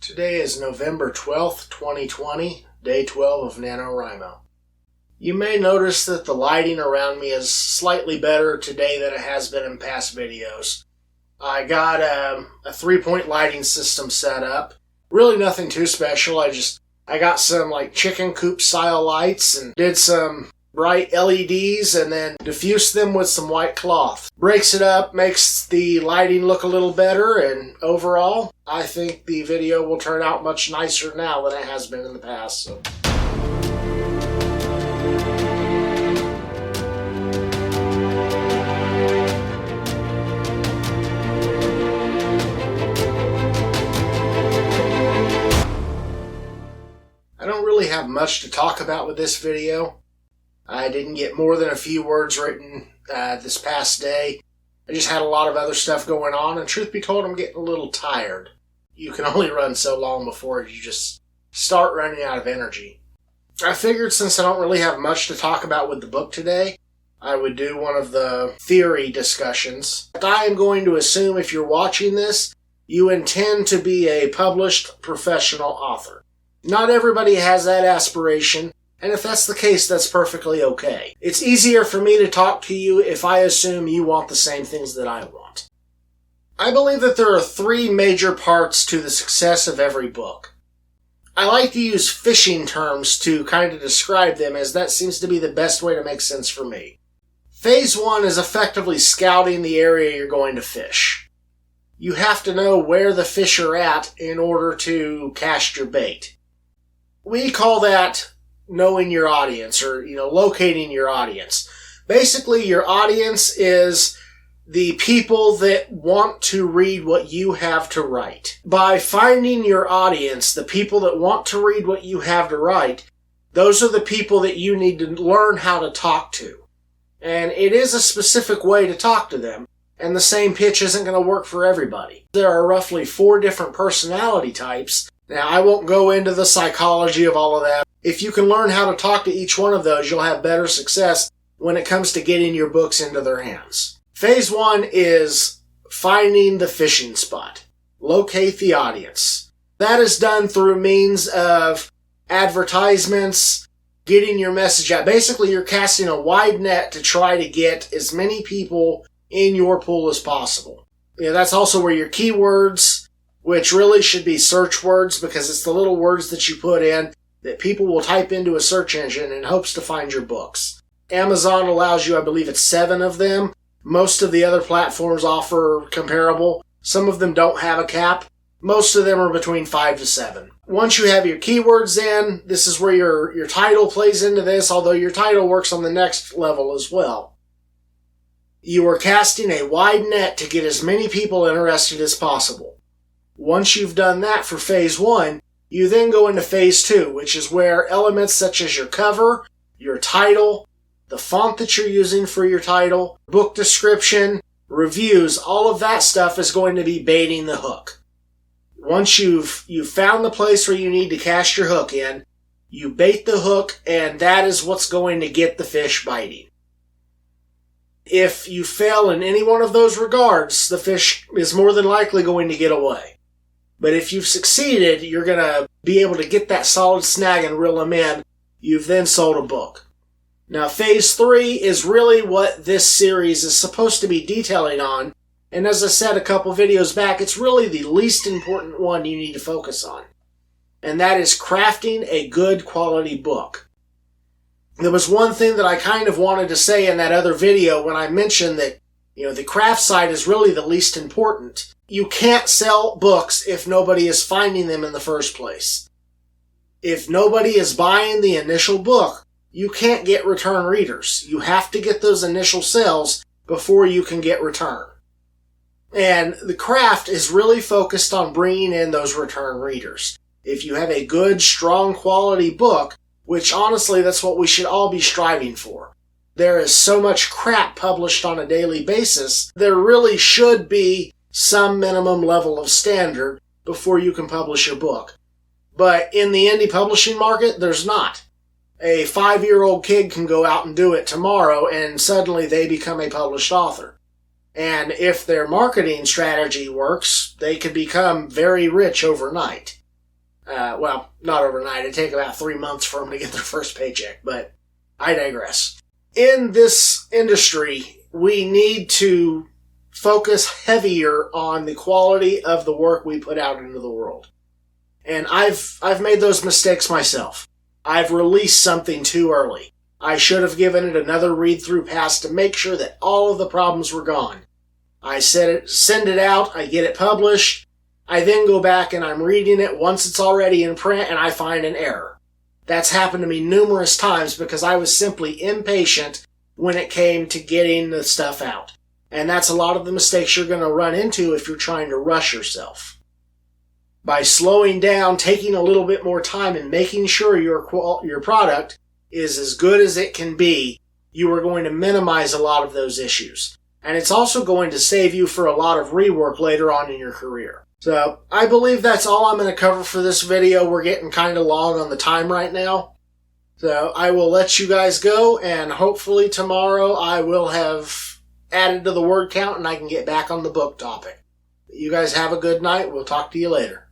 Today is November 12th, 2020, day 12 of NaNoWriMo. You may notice that the lighting around me is slightly better today than it has been in past videos. I got a 3-point lighting system set up. Really nothing too special. I got some like chicken coop style lights and did some bright LEDs and then diffused them with some white cloth. Breaks it up, makes the lighting look a little better, and overall, I think the video will turn out much nicer now than it has been in the past. So. I don't really have much to talk about with this video. I didn't get more than a few words written this past day. I just had a lot of other stuff going on, and truth be told, I'm getting a little tired. You can only run so long before you just start running out of energy. I figured since I don't really have much to talk about with the book today, I would do one of the theory discussions. I am going to assume if you're watching this, you intend to be a published professional author. Not everybody has that aspiration, and if that's the case, that's perfectly okay. It's easier for me to talk to you if I assume you want the same things that I want. I believe that there are 3 major parts to the success of every book. I like to use fishing terms to kind of describe them, as that seems to be the best way to make sense for me. Phase 1 is effectively scouting the area you're going to fish. You have to know where the fish are at in order to cast your bait. We call that knowing your audience, or locating your audience. Basically, your audience is the people that want to read what you have to write. By finding your audience, the people that want to read what you have to write, those are the people that you need to learn how to talk to. And it is a specific way to talk to them, and the same pitch isn't going to work for everybody. There are roughly 4 different personality types. Now, I won't go into the psychology of all of that. If you can learn how to talk to each one of those, you'll have better success when it comes to getting your books into their hands. Phase 1 is finding the fishing spot. Locate the audience. That is done through means of advertisements, getting your message out. Basically, you're casting a wide net to try to get as many people in your pool as possible. That's also where your keywords, which really should be search words, because it's the little words that you put in that people will type into a search engine in hopes to find your books. Amazon allows you, I believe it's 7 of them. Most of the other platforms offer comparable. Some of them don't have a cap. Most of them are between 5 to 7. Once you have your keywords in, this is where your title plays into this, although your title works on the next level as well. You are casting a wide net to get as many people interested as possible. Once you've done that for phase 1, you then go into phase 2, which is where elements such as your cover, your title, the font that you're using for your title, book description, reviews, all of that stuff is going to be baiting the hook. Once you've found the place where you need to cast your hook in, you bait the hook, and that is what's going to get the fish biting. If you fail in any one of those regards, the fish is more than likely going to get away. But if you've succeeded, you're going to be able to get that solid snag and reel them in. You've then sold a book. Now, phase 3 is really what this series is supposed to be detailing on. And as I said a couple videos back, it's really the least important one you need to focus on. And that is crafting a good quality book. There was one thing that I kind of wanted to say in that other video when I mentioned that, the craft side is really the least important. You can't sell books if nobody is finding them in the first place. If nobody is buying the initial book, you can't get return readers. You have to get those initial sales before you can get return. And the craft is really focused on bringing in those return readers. If you have a good, strong quality book, which honestly that's what we should all be striving for. There is so much crap published on a daily basis, there really should be some minimum level of standard before you can publish your book. But in the indie publishing market, there's not. A 5-year-old kid can go out and do it tomorrow, and suddenly they become a published author. And if their marketing strategy works, they could become very rich overnight. Well, not overnight. It'd take about 3 months for them to get their first paycheck, but I digress. In this industry, we need to focus heavier on the quality of the work we put out into the world. And I've made those mistakes myself. I've released something too early. I should have given it another read-through pass to make sure that all of the problems were gone. I send it out, I get it published, I then go back and I'm reading it once it's already in print and I find an error. That's happened to me numerous times because I was simply impatient when it came to getting the stuff out. And that's a lot of the mistakes you're going to run into if you're trying to rush yourself. By slowing down, taking a little bit more time, and making sure your product is as good as it can be, you are going to minimize a lot of those issues. And it's also going to save you for a lot of rework later on in your career. So, I believe that's all I'm going to cover for this video. We're getting kind of long on the time right now. So, I will let you guys go, and hopefully tomorrow I will have added to the word count and I can get back on the book topic. You guys have a good night. We'll talk to you later.